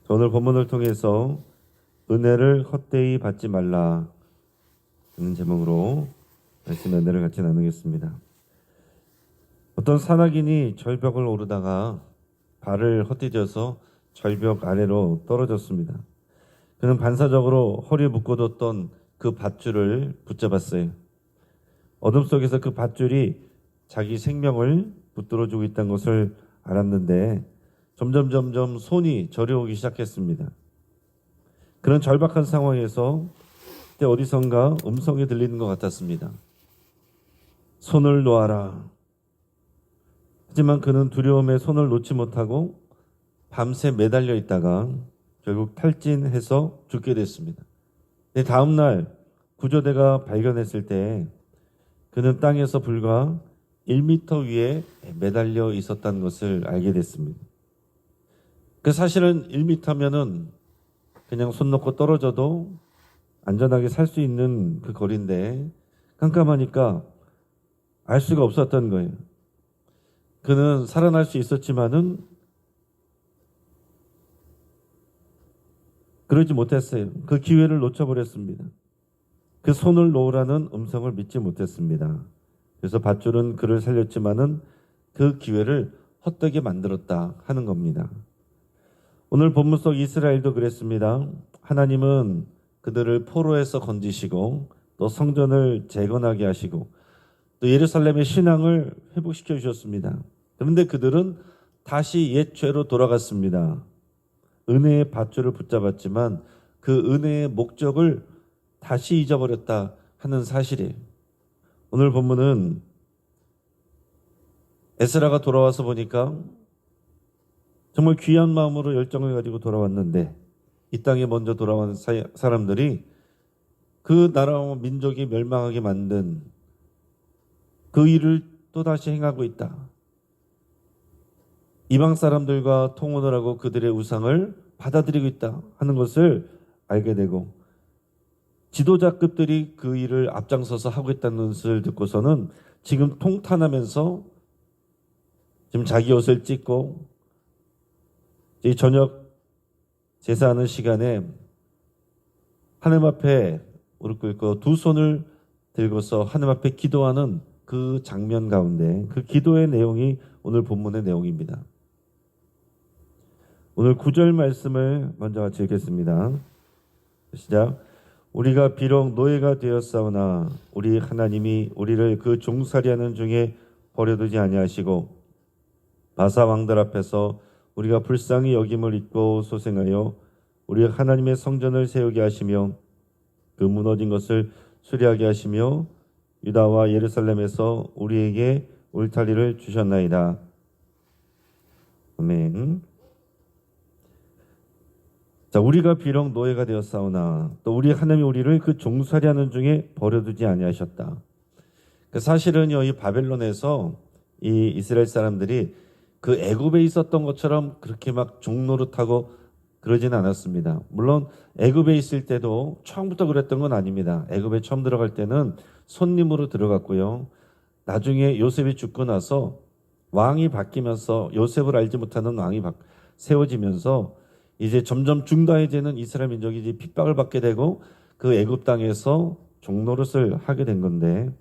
오늘 본문을 통해서 은혜를 헛되이 받지 말라 하는 제목으로 말씀 은혜를 같이 나누겠습니다. 어떤 산악인이 절벽을 오르다가 발을 헛디뎌서 절벽 아래로 떨어졌습니다. 그는 반사적으로 허리에 묶어뒀던 그 밧줄을 붙잡았어요. 어둠 속에서 그 밧줄이 자기 생명을 붙들어주고 있다는 것을 알았는데 점점 손이 저려오기 시작했습니다. 그런 절박한 상황에서 그때 어디선가 음성이 들리는 것 같았습니다. 손을 놓아라. 하지만 그는 두려움에 손을 놓지 못하고 밤새 매달려 있다가 결국 탈진해서 죽게 됐습니다. 다음 날 구조대가 발견했을 때 그는 땅에서 불과 1m 위에 매달려 있었다는 것을 알게 됐습니다. 사실은 1m면은 그냥 손 놓고 떨어져도 안전하게 살 수 있는 그 거리인데 깜깜하니까 알 수가 없었던 거예요. 그는 살아날 수 있었지만은 그러지 못했어요. 그 기회를 놓쳐버렸습니다. 그 손을 놓으라는 음성을 믿지 못했습니다. 그래서 밧줄은 그를 살렸지만은 그 기회를 헛되게 만들었다 하는 겁니다. 오늘 본문 속 이스라엘도 그랬습니다. 하나님은 그들을 포로에서 건지시고 또 성전을 재건하게 하시고 또 예루살렘의 신앙을 회복시켜 주셨습니다. 그런데 그들은 다시 옛 죄로 돌아갔습니다. 은혜의 밧줄을 붙잡았지만 그 은혜의 목적을 다시 잊어버렸다 하는 사실이에요. 오늘 본문은 에스라가 돌아와서 보니까 정말 귀한 마음으로 열정을 가지고 돌아왔는데 이 땅에 먼저 돌아온 사람들이 그 나라와 민족이 멸망하게 만든 그 일을 또다시 행하고 있다. 이방 사람들과 통혼을 하고 그들의 우상을 받아들이고 있다 하는 것을 알게 되고 지도자급들이 그 일을 앞장서서 하고 있다는 것을 듣고서는 지금 통탄하면서 지금 자기 옷을 찢고 이 저녁 제사하는 시간에 하나님 앞에 무릎 꿇고 두 손을 들고서 하나님 앞에 기도하는 그 장면 가운데 그 기도의 내용이 오늘 본문의 내용입니다. 오늘 9절 말씀을 먼저 같이 읽겠습니다. 시작. 우리가 비록 노예가 되었사오나 우리 하나님이 우리를 그 종살이하는 중에 버려두지 아니하시고 바사 왕들 앞에서 우리가 불쌍히 여김을 잊고 소생하여 우리 하나님의 성전을 세우게 하시며 그 무너진 것을 수리하게 하시며 유다와 예루살렘에서 우리에게 울타리를 주셨나이다. 아멘. 자, 우리가 비록 노예가 되었사오나 또 우리 하나님이 우리를 그 종살이하는 중에 버려두지 아니하셨다. 사실은요, 이 바벨론에서 이 이스라엘 사람들이 그 애굽에 있었던 것처럼 그렇게 막 종노릇하고 그러진 않았습니다. 물론 애굽에 있을 때도 처음부터 그랬던 건 아닙니다. 애굽에 처음 들어갈 때는 손님으로 들어갔고요. 나중에 요셉이 죽고 나서 왕이 바뀌면서 요셉을 알지 못하는 왕이 세워지면서 이제 점점 중다해지는 이스라엘 민족이 이제 핍박을 받게 되고 그 애굽 땅에서 종노릇을 하게 된 건데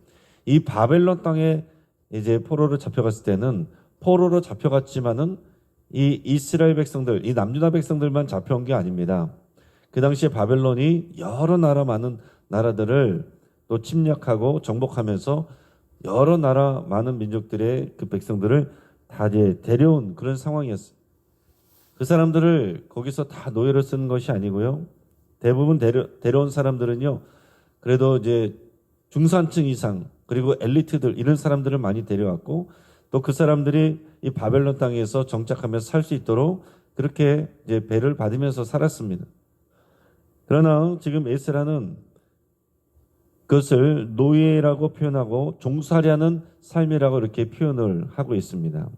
이 바벨론 땅에 이제 포로로 잡혀갔을 때는 포로로 잡혀갔지만은 이 이스라엘 백성들, 이 남유다 백성들만 잡혀온 게 아닙니다. 그 당시에 바벨론이 여러 나라 많은 나라들을 또 침략하고 정복하면서 여러 나라 많은 민족들의 그 백성들을 다 이제 데려온 그런 상황이었어요. 그 사람들을 거기서 다 노예로 쓰는 것이 아니고요. 대부분 데려온 사람들은요. 그래도 이제 중산층 이상 그리고 엘리트들 이런 사람들을 많이 데려왔고 또 그 사람들이 이 바벨론 땅에서 정착하면서 살 수 있도록 그렇게 이제 배를 받으면서 살았습니다. 그러나 지금 에스라는 그것을 노예라고 표현하고 종살이하는 삶이라고 이렇게 표현을 하고 있습니다.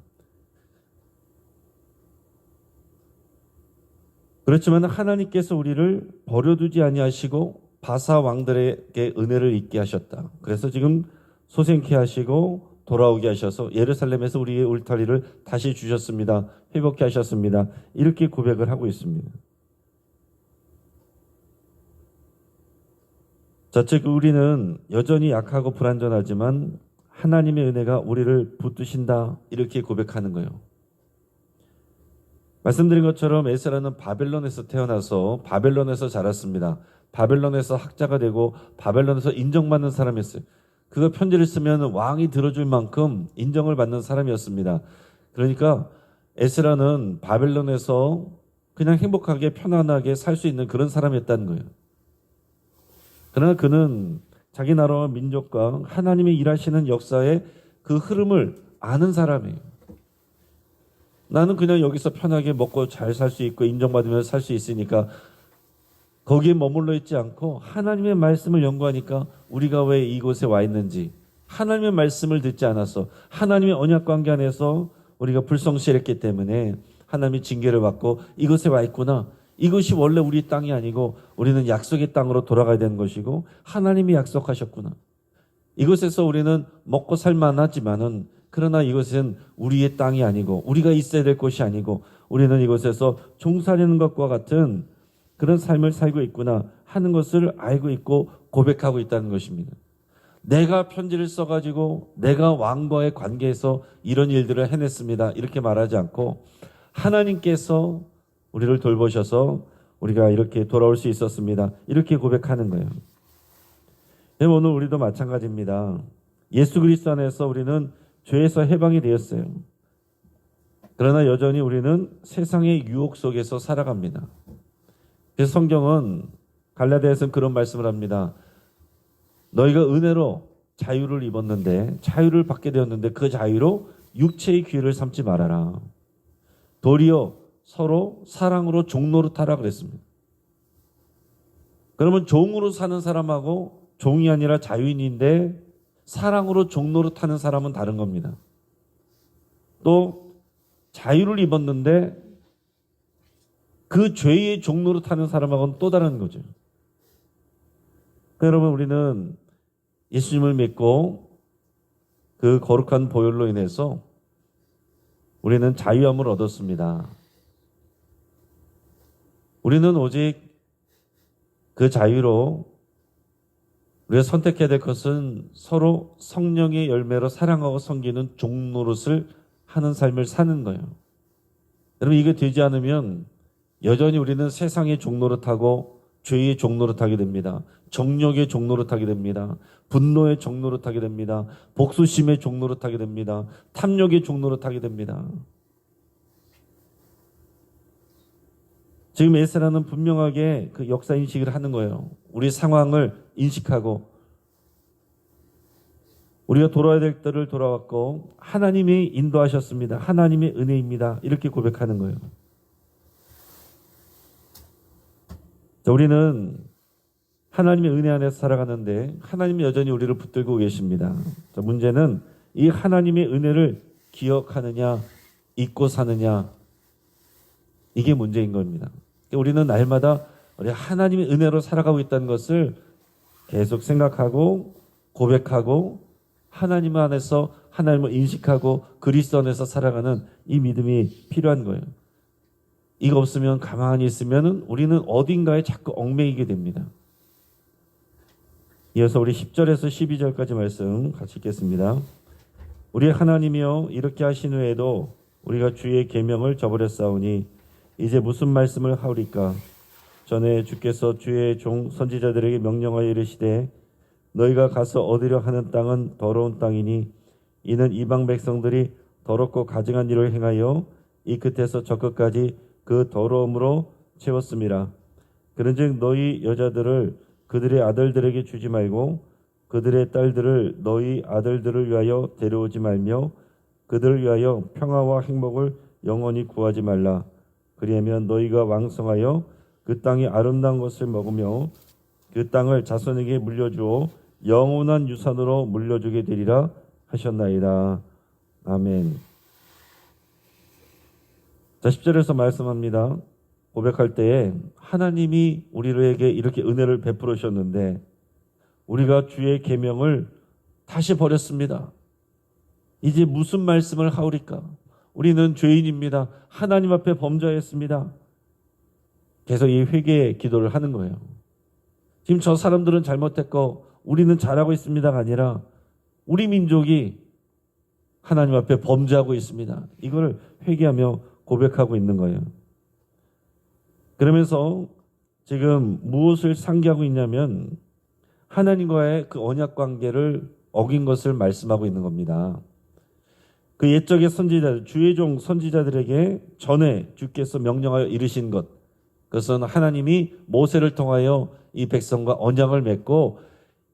그렇지만 하나님께서 우리를 버려두지 아니하시고 바사 왕들에게 은혜를 있게 하셨다. 그래서 지금 소생케 하시고 돌아오게 하셔서 예루살렘에서 우리의 울타리를 다시 주셨습니다. 회복케 하셨습니다. 이렇게 고백을 하고 있습니다. 즉 우리는 여전히 약하고 불완전하지만 하나님의 은혜가 우리를 붙드신다 이렇게 고백하는 거예요. 말씀드린 것처럼 에스라는 바벨론에서 태어나서 바벨론에서 자랐습니다. 바벨론에서 학자가 되고 바벨론에서 인정받는 사람이었어요. 그가 편지를 쓰면 왕이 들어줄 만큼 인정을 받는 사람이었습니다. 그러니까 에스라는 바벨론에서 그냥 행복하게 편안하게 살 수 있는 그런 사람이었다는 거예요. 그러나 그는 자기 나라와 민족과 하나님이 일하시는 역사의 그 흐름을 아는 사람이에요. 나는 그냥 여기서 편하게 먹고 잘 살 수 있고 인정받으면서 살 수 있으니까 거기에 머물러 있지 않고 하나님의 말씀을 연구하니까 우리가 왜 이곳에 와 있는지, 하나님의 말씀을 듣지 않았어. 하나님의 언약 관계 안에서 우리가 불성실했기 때문에 하나님의 징계를 받고 이곳에 와 있구나. 이것이 원래 우리 땅이 아니고 우리는 약속의 땅으로 돌아가야 되는 것이고 하나님이 약속하셨구나. 이곳에서 우리는 먹고 살만하지만은 그러나 이것은 우리의 땅이 아니고 우리가 있어야 될 곳이 아니고 우리는 이곳에서 종살이하는 것과 같은 그런 삶을 살고 있구나 하는 것을 알고 있고 고백하고 있다는 것입니다. 내가 편지를 써가지고 내가 왕과의 관계에서 이런 일들을 해냈습니다. 이렇게 말하지 않고 하나님께서 우리를 돌보셔서 우리가 이렇게 돌아올 수 있었습니다. 이렇게 고백하는 거예요. 오늘 우리도 마찬가지입니다. 예수 그리스도 안에서 우리는 죄에서 해방이 되었어요. 그러나 여전히 우리는 세상의 유혹 속에서 살아갑니다. 그래서 성경은 갈라디아서는 그런 말씀을 합니다. 너희가 은혜로 자유를 입었는데 자유를 받게 되었는데 그 자유로 육체의 기회를 삼지 말아라. 도리어 서로 사랑으로 종노릇하라 그랬습니다. 그러면 종으로 사는 사람하고 종이 아니라 자유인인데 사랑으로 종노릇하는 사람은 다른 겁니다. 또 자유를 입었는데 그 죄의 종노릇하는 사람하고는 또 다른 거죠. 여러분 우리는 예수님을 믿고 그 거룩한 보혈로 인해서 우리는 자유함을 얻었습니다. 우리는 오직 그 자유로 우리가 선택해야 될 것은 서로 성령의 열매로 사랑하고 섬기는 종노릇을 하는 삶을 사는 거예요. 여러분 이게 되지 않으면 여전히 우리는 세상의 종노릇하고 죄의 종노릇하게 됩니다. 정욕의 종노릇하게 됩니다. 분노의 종노릇하게 됩니다. 복수심의 종노릇하게 됩니다. 탐욕의 종노릇하게 됩니다. 지금 에스라는 분명하게 그 역사 인식을 하는 거예요. 우리 상황을 인식하고 우리가 돌아야 될 때를 돌아왔고 하나님이 인도하셨습니다. 하나님의 은혜입니다. 이렇게 고백하는 거예요. 자, 우리는 하나님의 은혜 안에서 살아가는데 하나님이 여전히 우리를 붙들고 계십니다. 자, 문제는 이 하나님의 은혜를 기억하느냐 잊고 사느냐 이게 문제인 겁니다. 우리는 날마다 우리 하나님의 은혜로 살아가고 있다는 것을 계속 생각하고 고백하고 하나님 안에서 하나님을 인식하고 그리스도 안에서 살아가는 이 믿음이 필요한 거예요. 이거 없으면 가만히 있으면 우리는 어딘가에 자꾸 얽매이게 됩니다. 이어서 우리 10절에서 12절까지 말씀 같이 읽겠습니다. 우리 하나님이여 이렇게 하신 후에도 우리가 주의 계명을 저버렸사오니 이제 무슨 말씀을 하오리까? 전에 주께서 주의 종 선지자들에게 명령하여 이르시되 너희가 가서 얻으려 하는 땅은 더러운 땅이니 이는 이방 백성들이 더럽고 가증한 일을 행하여 이 끝에서 저 끝까지 그 더러움으로 채웠음이라. 그런즉 너희 여자들을 그들의 아들들에게 주지 말고 그들의 딸들을 너희 아들들을 위하여 데려오지 말며 그들을 위하여 평화와 행복을 영원히 구하지 말라. 그리하면 너희가 왕성하여 그 땅의 아름다운 것을 먹으며 그 땅을 자손에게 물려주어 영원한 유산으로 물려주게 되리라 하셨나이다. 아멘. 자, 10절에서 말씀합니다. 고백할 때에 하나님이 우리에게 이렇게 은혜를 베풀으셨는데 우리가 주의 계명을 다시 버렸습니다. 이제 무슨 말씀을 하오리까? 우리는 죄인입니다. 하나님 앞에 범죄했습니다. 계속 이 회개의 기도를 하는 거예요. 지금 저 사람들은 잘못했고 우리는 잘하고 있습니다가 아니라 우리 민족이 하나님 앞에 범죄하고 있습니다. 이걸 회개하며 고백하고 있는 거예요. 그러면서 지금 무엇을 상기하고 있냐면 하나님과의 그 언약 관계를 어긴 것을 말씀하고 있는 겁니다. 그 옛적의 선지자들, 주의 종 선지자들에게 전에 주께서 명령하여 이르신 것, 그것은 하나님이 모세를 통하여 이 백성과 언약을 맺고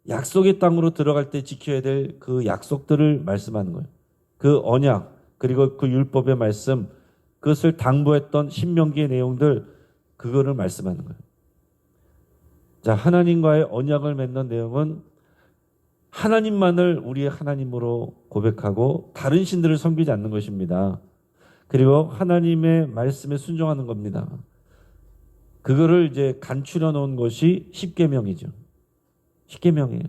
약속의 땅으로 들어갈 때 지켜야 될 그 약속들을 말씀하는 거예요. 그 언약, 그리고 그 율법의 말씀, 그것을 당부했던 신명기의 내용들, 그거를 말씀하는 거예요. 자, 하나님과의 언약을 맺는 내용은 하나님만을 우리의 하나님으로 고백하고 다른 신들을 섬기지 않는 것입니다. 그리고 하나님의 말씀에 순종하는 겁니다. 그거를 이제 간추려 놓은 것이 십계명이죠. 십계명이에요.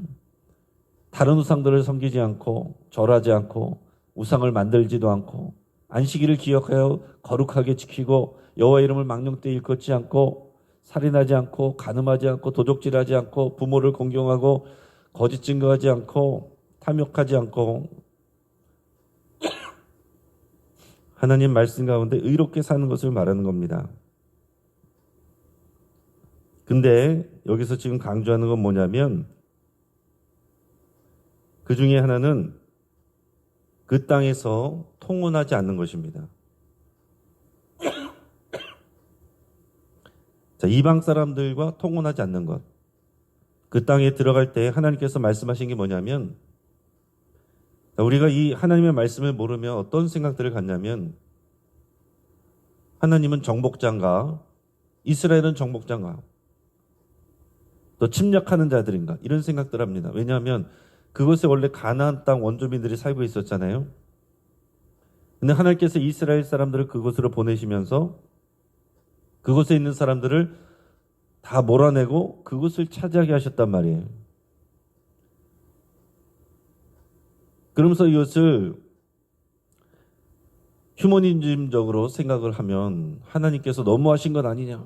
다른 우상들을 섬기지 않고 절하지 않고 우상을 만들지도 않고 안식일을 기억하여 거룩하게 지키고 여호와 이름을 망령되이 일컫지 않고 살인하지 않고 간음하지 않고 도적질하지 않고 부모를 공경하고 거짓 증거하지 않고 탐욕하지 않고 하나님 말씀 가운데 의롭게 사는 것을 말하는 겁니다. 근데 여기서 지금 강조하는 건 뭐냐면 그 중에 하나는 그 땅에서 통혼하지 않는 것입니다. 자, 이방 사람들과 통혼하지 않는 것. 그 땅에 들어갈 때 하나님께서 말씀하신 게 뭐냐면 우리가 이 하나님의 말씀을 모르면 어떤 생각들을 갖냐면 하나님은 정복자인가, 이스라엘은 정복자인가, 또 침략하는 자들인가, 이런 생각들을 합니다. 왜냐하면 그곳에 원래 가나안 땅 원주민들이 살고 있었잖아요. 근데 하나님께서 이스라엘 사람들을 그곳으로 보내시면서 그곳에 있는 사람들을 다 몰아내고 그곳을 차지하게 하셨단 말이에요. 그러면서 이것을 휴머니즘적으로 생각을 하면 하나님께서 너무하신 것 아니냐,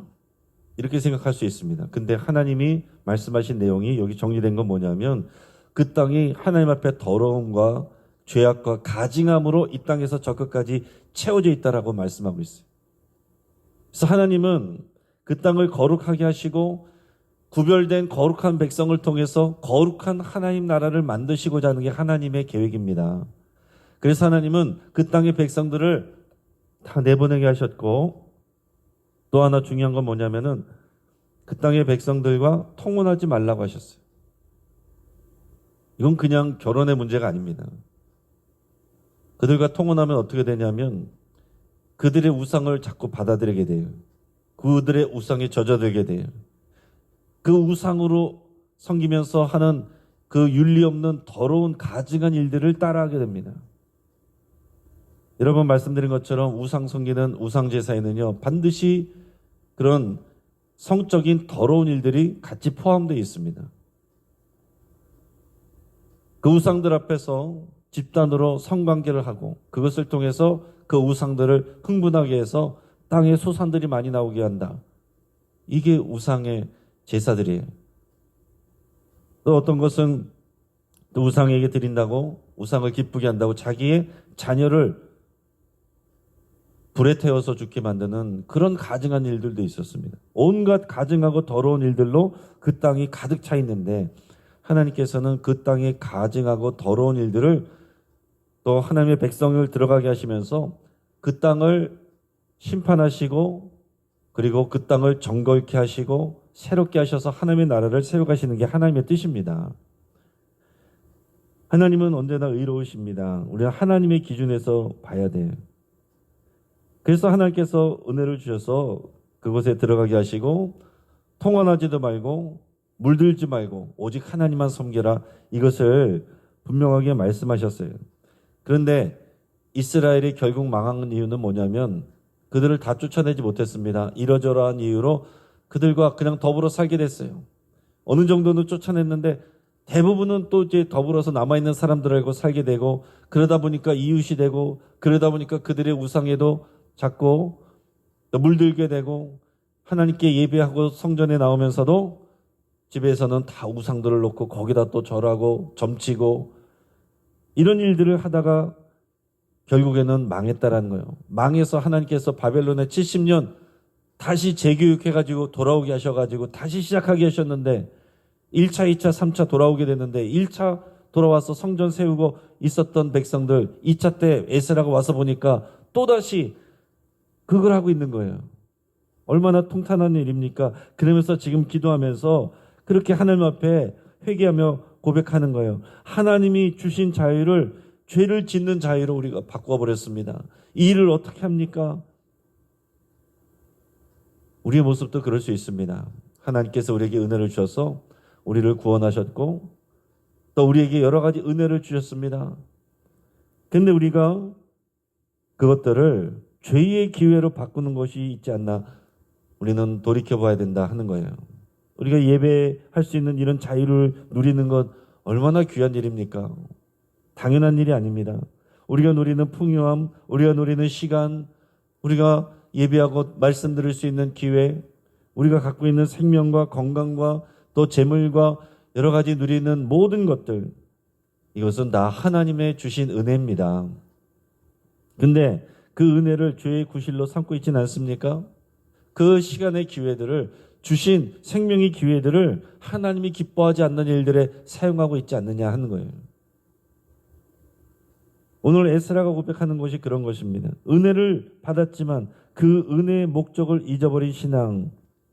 이렇게 생각할 수 있습니다. 근데 하나님이 말씀하신 내용이 여기 정리된 건 뭐냐면 그 땅이 하나님 앞에 더러움과 죄악과 가증함으로 이 땅에서 저 끝까지 채워져 있다라고 말씀하고 있어요. 그래서 하나님은 그 땅을 거룩하게 하시고 구별된 거룩한 백성을 통해서 거룩한 하나님 나라를 만드시고자 하는 게 하나님의 계획입니다. 그래서 하나님은 그 땅의 백성들을 다 내보내게 하셨고, 또 하나 중요한 건 뭐냐면은 그 땅의 백성들과 통혼하지 말라고 하셨어요. 이건 그냥 결혼의 문제가 아닙니다. 그들과 통혼하면 어떻게 되냐면 그들의 우상을 자꾸 받아들이게 돼요. 그들의 우상에 젖어들게 돼요. 그 우상으로 섬기면서 하는 그 윤리 없는 더러운 가증한 일들을 따라하게 됩니다. 여러 번 말씀드린 것처럼 우상 섬기는 우상 제사에는요, 반드시 그런 성적인 더러운 일들이 같이 포함되어 있습니다. 그 우상들 앞에서 집단으로 성관계를 하고 그것을 통해서 그 우상들을 흥분하게 해서 땅에 소산들이 많이 나오게 한다. 이게 우상의 제사들이에요. 또 어떤 것은 또 우상에게 드린다고, 우상을 기쁘게 한다고 자기의 자녀를 불에 태워서 죽게 만드는 그런 가증한 일들도 있었습니다. 온갖 가증하고 더러운 일들로 그 땅이 가득 차 있는데 하나님께서는 그 땅에 가증하고 더러운 일들을 또 하나님의 백성을 들어가게 하시면서 그 땅을 심판하시고 그리고 그 땅을 정결케 하시고 새롭게 하셔서 하나님의 나라를 세워가시는 게 하나님의 뜻입니다. 하나님은 언제나 의로우십니다. 우리는 하나님의 기준에서 봐야 돼요. 그래서 하나님께서 은혜를 주셔서 그곳에 들어가게 하시고 통원하지도 말고 물들지 말고 오직 하나님만 섬겨라, 이것을 분명하게 말씀하셨어요. 그런데 이스라엘이 결국 망한 이유는 뭐냐면 그들을 다 쫓아내지 못했습니다. 이러저러한 이유로 그들과 그냥 더불어 살게 됐어요. 어느 정도는 쫓아냈는데 대부분은 또 이제 더불어서 남아있는 사람들하고 살게 되고, 그러다 보니까 이웃이 되고, 그러다 보니까 그들의 우상에도 자꾸 물들게 되고, 하나님께 예배하고 성전에 나오면서도 집에서는 다 우상들을 놓고 거기다 또 절하고 점치고 이런 일들을 하다가 결국에는 망했다라는 거예요. 망해서 하나님께서 바벨론에 70년 다시 재교육해가지고 돌아오게 하셔가지고 다시 시작하게 하셨는데 1차, 2차, 3차 돌아오게 됐는데 1차 돌아와서 성전 세우고 있었던 백성들 2차 때 에스라가 와서 보니까 또다시 그걸 하고 있는 거예요. 얼마나 통탄한 일입니까? 그러면서 지금 기도하면서 그렇게 하나님 앞에 회개하며 고백하는 거예요. 하나님이 주신 자유를 죄를 짓는 자유로 우리가 바꿔버렸습니다. 이 일을 어떻게 합니까? 우리의 모습도 그럴 수 있습니다. 하나님께서 우리에게 은혜를 주셔서 우리를 구원하셨고 또 우리에게 여러 가지 은혜를 주셨습니다. 근데 우리가 그것들을 죄의 기회로 바꾸는 것이 있지 않나 우리는 돌이켜봐야 된다 하는 거예요. 우리가 예배할 수 있는 이런 자유를 누리는 것 얼마나 귀한 일입니까? 당연한 일이 아닙니다. 우리가 누리는 풍요함, 우리가 누리는 시간, 우리가 예배하고 말씀 들을 수 있는 기회, 우리가 갖고 있는 생명과 건강과 또 재물과 여러 가지 누리는 모든 것들, 이것은 다 하나님의 주신 은혜입니다. 근데 그 은혜를 죄의 구실로 삼고 있지는 않습니까? 그 시간의 기회들을 주신 생명의 기회들을 하나님이 기뻐하지 않는 일들에 사용하고 있지 않느냐 하는 거예요. 오늘 에스라가 고백하는 것이 그런 것입니다. 은혜를 받았지만 그 은혜의 목적을 잊어버린 신앙,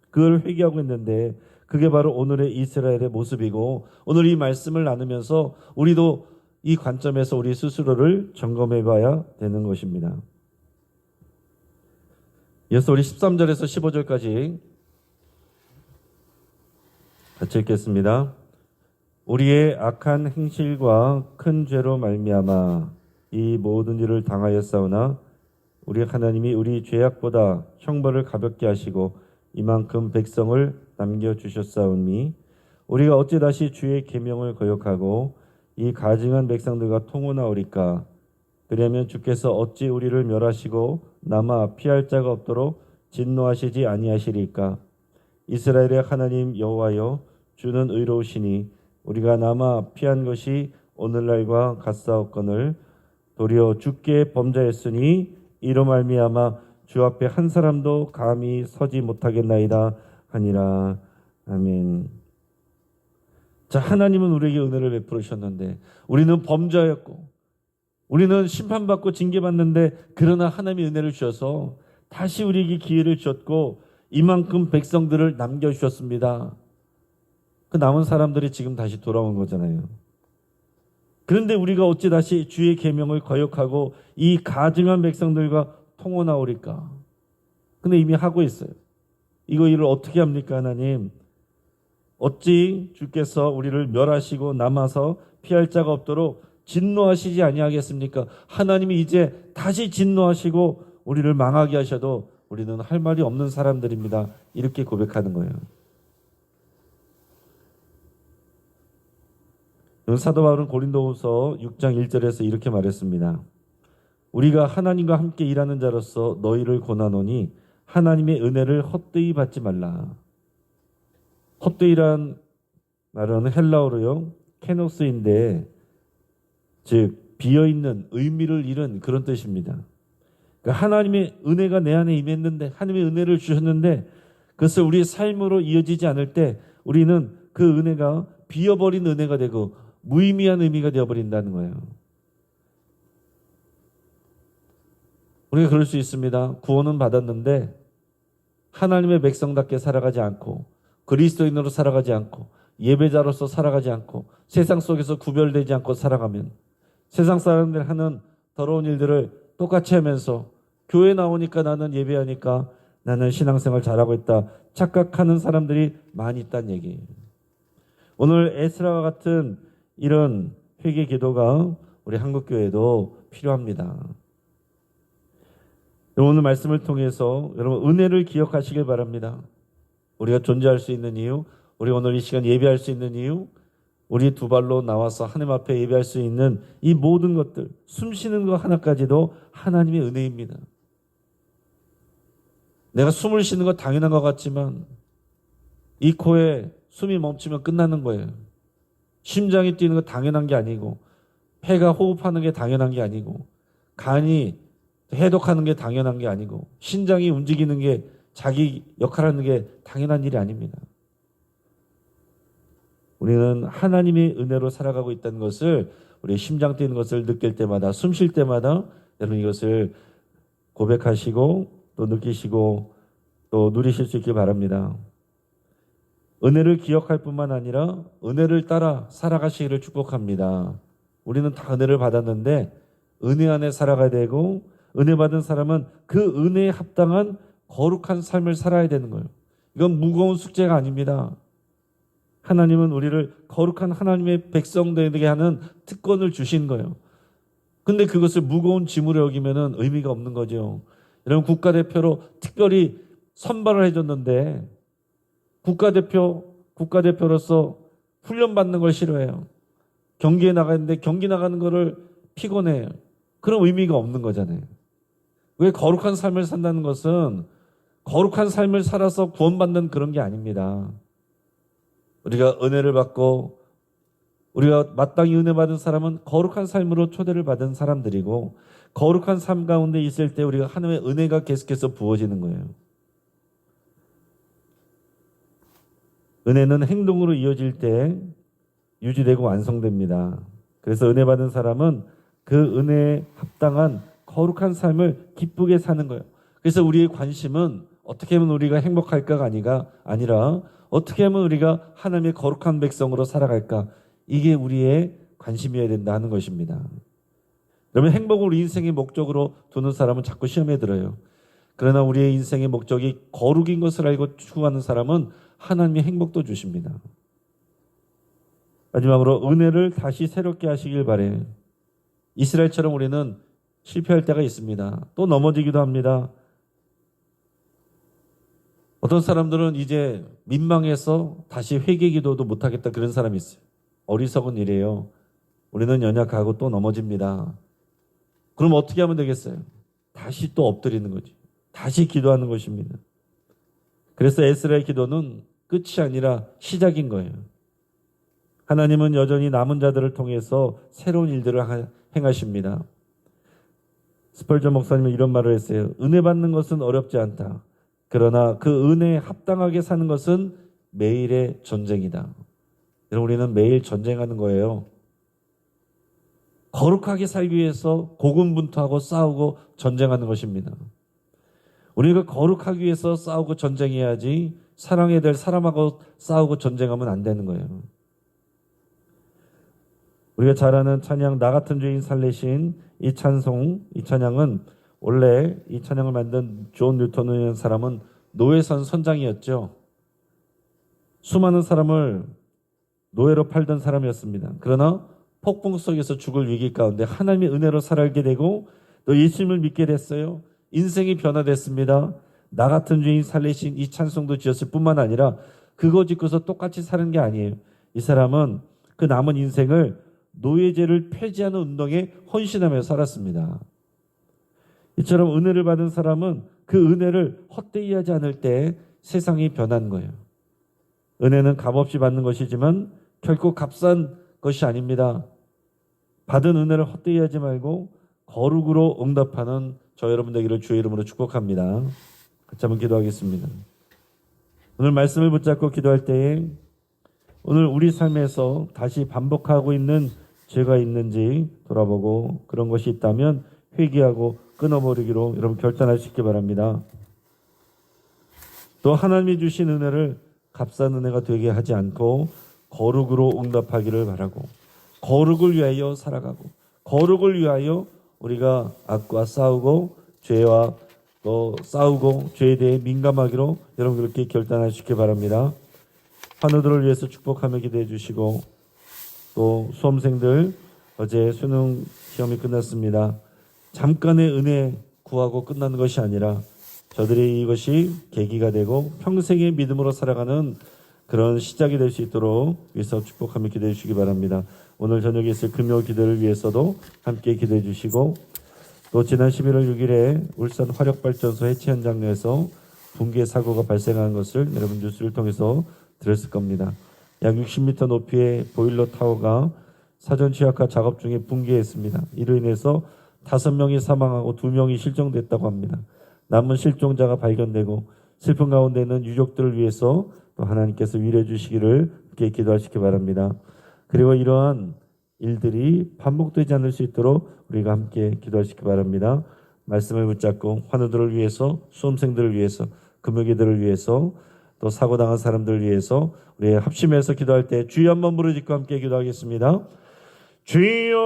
그걸 회개하고 있는데 그게 바로 오늘의 이스라엘의 모습이고 오늘 이 말씀을 나누면서 우리도 이 관점에서 우리 스스로를 점검해 봐야 되는 것입니다. 이어서 우리 13절에서 15절까지 같이 읽겠습니다. 우리의 악한 행실과 큰 죄로 말미암아 이 모든 일을 당하였사오나 우리 하나님이 우리 죄악보다 형벌을 가볍게 하시고 이만큼 백성을 남겨주셨사오니 우리가 어찌 다시 주의 계명을 거역하고 이 가증한 백성들과 통혼하오리까? 그러면 주께서 어찌 우리를 멸하시고 남아 피할 자가 없도록 진노하시지 아니하시리까? 이스라엘의 하나님 여호와여, 주는 의로우시니 우리가 남아 피한 것이 오늘날과 같사옵거늘 도리어 주께 범죄했으니 이로 말미암아 주 앞에 한 사람도 감히 서지 못하겠나이다 하니라. 아멘. 자, 하나님은 우리에게 은혜를 베풀으셨는데 우리는 범죄하였고 우리는 심판받고 징계받는데 그러나 하나님이 은혜를 주셔서 다시 우리에게 기회를 주셨고 이만큼 백성들을 남겨주셨습니다. 그 남은 사람들이 지금 다시 돌아온 거잖아요. 그런데 우리가 어찌 다시 주의 계명을 거역하고 이 가증한 백성들과 통혼하오리까? 근데 이미 하고 있어요. 이거 일을 어떻게 합니까, 하나님? 어찌 주께서 우리를 멸하시고 남아서 피할 자가 없도록 진노하시지 아니하겠습니까? 하나님이 이제 다시 진노하시고 우리를 망하게 하셔도 우리는 할 말이 없는 사람들입니다. 이렇게 고백하는 거예요. 사도 바울은 고린도후서 6장 1절에서 이렇게 말했습니다. 우리가 하나님과 함께 일하는 자로서 너희를 권하노니 하나님의 은혜를 헛되이 받지 말라. 헛되이란 말은 헬라어로요 케노스인데 즉 비어있는 의미를 잃은 그런 뜻입니다. 그러니까 하나님의 은혜가 내 안에 임했는데 하나님의 은혜를 주셨는데 그것을 우리의 삶으로 이어지지 않을 때 우리는 그 은혜가 비어버린 은혜가 되고 무의미한 의미가 되어버린다는 거예요. 우리가 그럴 수 있습니다. 구원은 받았는데 하나님의 백성답게 살아가지 않고 그리스도인으로 살아가지 않고 예배자로서 살아가지 않고 세상 속에서 구별되지 않고 살아가면 세상 사람들 하는 더러운 일들을 똑같이 하면서 교회 나오니까 나는 예배하니까 나는 신앙생활 잘하고 있다 착각하는 사람들이 많이 있다는 얘기예요. 오늘 에스라와 같은 이런 회개 기도가 우리 한국교회도 필요합니다. 오늘 말씀을 통해서 여러분 은혜를 기억하시길 바랍니다. 우리가 존재할 수 있는 이유, 우리 오늘 이 시간 예배할 수 있는 이유, 우리 두 발로 나와서 하나님 앞에 예배할 수 있는 이 모든 것들, 숨 쉬는 것 하나까지도 하나님의 은혜입니다. 내가 숨을 쉬는 것 당연한 것 같지만 이 코에 숨이 멈추면 끝나는 거예요. 심장이 뛰는 거 당연한 게 아니고, 폐가 호흡하는 게 당연한 게 아니고, 간이 해독하는 게 당연한 게 아니고, 신장이 움직이는 게 자기 역할하는 게 당연한 일이 아닙니다. 우리는 하나님의 은혜로 살아가고 있다는 것을, 우리 심장 뛰는 것을 느낄 때마다, 숨 쉴 때마다 여러분 이것을 고백하시고 또 느끼시고 또 누리실 수 있길 바랍니다. 은혜를 기억할 뿐만 아니라 은혜를 따라 살아가시기를 축복합니다. 우리는 다 은혜를 받았는데 은혜 안에 살아가야 되고, 은혜 받은 사람은 그 은혜에 합당한 거룩한 삶을 살아야 되는 거예요. 이건 무거운 숙제가 아닙니다. 하나님은 우리를 거룩한 하나님의 백성 되게 하는 특권을 주신 거예요. 근데 그것을 무거운 짐으로 여기면은 의미가 없는 거죠. 여러분, 국가대표로 특별히 선발을 해줬는데 국가대표로서 훈련받는 걸 싫어해요. 경기에 나가는데 경기 나가는 거를 피곤해요. 그런 의미가 없는 거잖아요. 왜 거룩한 삶을 산다는 것은 거룩한 삶을 살아서 구원받는 그런 게 아닙니다. 우리가 은혜를 받고 우리가 마땅히 은혜 받은 사람은 거룩한 삶으로 초대를 받은 사람들이고, 거룩한 삶 가운데 있을 때 우리가 하나님의 은혜가 계속해서 부어지는 거예요. 은혜는 행동으로 이어질 때 유지되고 완성됩니다. 그래서 은혜 받은 사람은 그 은혜에 합당한 거룩한 삶을 기쁘게 사는 거예요. 그래서 우리의 관심은 어떻게 하면 우리가 행복할까가 아니라 어떻게 하면 우리가 하나님의 거룩한 백성으로 살아갈까, 이게 우리의 관심이어야 된다 하는 것입니다. 그러면 행복을 우리 인생의 목적으로 두는 사람은 자꾸 시험에 들어요. 그러나 우리의 인생의 목적이 거룩인 것을 알고 추구하는 사람은 하나님의 행복도 주십니다. 마지막으로 은혜를 다시 새롭게 하시길 바래요. 이스라엘처럼 우리는 실패할 때가 있습니다. 또 넘어지기도 합니다. 어떤 사람들은 이제 민망해서 다시 회개 기도도 못하겠다, 그런 사람이 있어요. 어리석은 일이에요. 우리는 연약하고 또 넘어집니다. 그럼 어떻게 하면 되겠어요? 다시 또 엎드리는 거지. 다시 기도하는 것입니다. 그래서 에스라의 기도는 끝이 아니라 시작인 거예요. 하나님은 여전히 남은 자들을 통해서 새로운 일들을 행하십니다. 스펄전 목사님은 이런 말을 했어요. 은혜 받는 것은 어렵지 않다. 그러나 그 은혜에 합당하게 사는 것은 매일의 전쟁이다. 여러분, 우리는 매일 전쟁하는 거예요. 거룩하게 살기 위해서 고군분투하고 싸우고 전쟁하는 것입니다. 우리가 거룩하기 위해서 싸우고 전쟁해야지, 사랑해야 될 사람하고 싸우고 전쟁하면 안 되는 거예요. 우리가 잘 아는 찬양, 나 같은 죄인 살리신 이 찬양은 원래 이 찬양을 만든 존 뉴턴이라는 사람은 노예선 선장이었죠. 수많은 사람을 노예로 팔던 사람이었습니다. 그러나 폭풍 속에서 죽을 위기 가운데 하나님의 은혜로 살게 되고 또 예수님을 믿게 됐어요. 인생이 변화됐습니다. 나 같은 죄인 살리신 이 찬송도 지었을 뿐만 아니라 그거 짓고서 똑같이 사는 게 아니에요. 이 사람은 그 남은 인생을 노예제를 폐지하는 운동에 헌신하며 살았습니다. 이처럼 은혜를 받은 사람은 그 은혜를 헛되이 하지 않을 때 세상이 변한 거예요. 은혜는 값없이 받는 것이지만 결코 값싼 것이 아닙니다. 받은 은혜를 헛되이 하지 말고 거룩으로 응답하는 저 여러분 되기를 주의 이름으로 축복합니다. 같이 한번 기도하겠습니다. 오늘 말씀을 붙잡고 기도할 때에 오늘 우리 삶에서 다시 반복하고 있는 죄가 있는지 돌아보고 그런 것이 있다면 회개하고 끊어버리기로 여러분 결단하시기 바랍니다. 또 하나님이 주신 은혜를 값싼 은혜가 되게 하지 않고 거룩으로 응답하기를 바라고, 거룩을 위하여 살아가고, 거룩을 위하여 우리가 악과 싸우고 죄와 또 싸우고 죄에 대해 민감하기로 여러분 그렇게 결단하시기 바랍니다. 환우들을 위해서 축복하며 기도해 주시고, 또 수험생들 어제 수능 시험이 끝났습니다. 잠깐의 은혜 구하고 끝나는 것이 아니라 저들의 이것이 계기가 되고 평생의 믿음으로 살아가는 그런 시작이 될 수 있도록 위해서 축복하며 기도해 주시기 바랍니다. 오늘 저녁에 있을 금요 기도를 위해서도 함께 기도해 주시고, 또 지난 11월 6일에 울산 화력발전소 해체 현장 내에서 붕괴 사고가 발생한 것을 여러분 뉴스를 통해서 들었을 겁니다. 약 60m 높이의 보일러 타워가 사전 취약화 작업 중에 붕괴했습니다. 이로 인해서 5명이 사망하고 2명이 실종됐다고 합니다. 남은 실종자가 발견되고 슬픈 가운데는 유족들을 위해서 또 하나님께서 위로해 주시기를 함께 기도하시기 바랍니다. 그리고 이러한 일들이 반복되지 않을 수 있도록 우리가 함께 기도하시기 바랍니다. 말씀을 붙잡고 환우들을 위해서, 수험생들을 위해서, 금요기들을 위해서, 또 사고당한 사람들을 위해서 우리 합심해서 기도할 때 주여 한번 부르짖고 함께 기도하겠습니다. 주여